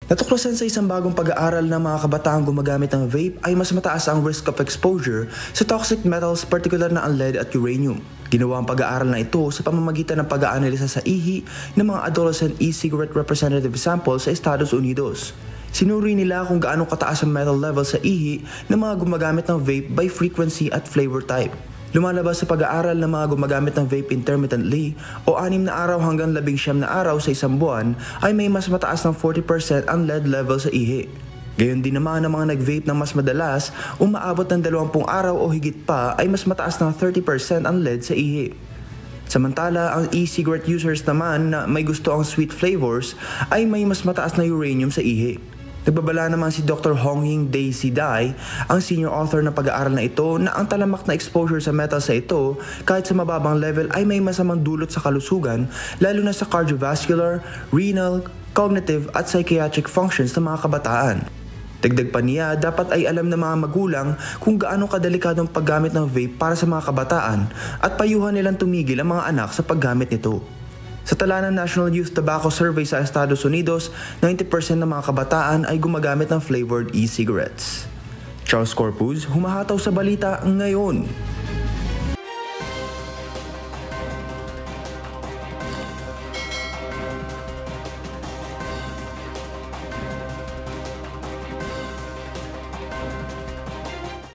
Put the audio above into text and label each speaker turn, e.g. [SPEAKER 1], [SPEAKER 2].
[SPEAKER 1] Natuklasan sa isang bagong pag-aaral na mga kabataang gumagamit ng vape ay mas mataas ang risk of exposure sa toxic metals, particular na ang lead at uranium. Ginawa ang pag-aaral na ito sa pamamagitan ng pag-aanalisa sa ihi ng mga adolescent e-cigarette representative sample sa Estados Unidos. Sinuri nila kung gaano kataas ang metal level sa ihi ng mga gumagamit ng vape by frequency at flavor type. Lumalabas sa pag-aaral ng mga gumagamit ng vape intermittently o 6 na araw hanggang 19 na araw sa isang buwan ay may mas mataas ng 40% ang lead level sa ihi. Gayon din naman ang mga nag-vape ng mas madalas, umaabot ng 20 araw o higit pa ay mas mataas ng 30% ang lead sa ihi. Samantala, ang e-cigarette users naman na may gusto ang sweet flavors ay may mas mataas na uranium sa ihi. Nagbabala naman si Dr. Hongying Daisy Dai, ang senior author ng pag-aaral na ito, na ang talamak na exposure sa metal sa ito kahit sa mababang level ay may masamang dulot sa kalusugan, lalo na sa cardiovascular, renal, cognitive at psychiatric functions ng mga kabataan. Dagdag pa niya, dapat ay alam ng mga magulang kung gaano kadelikadong paggamit ng vape para sa mga kabataan at payuhan nilang tumigil ang mga anak sa paggamit nito. Sa tala ng National Youth Tobacco Survey sa Estados Unidos, 90% ng mga kabataan ay gumagamit ng flavored e-cigarettes. Charles Corpuz, humahataw sa balita ngayon.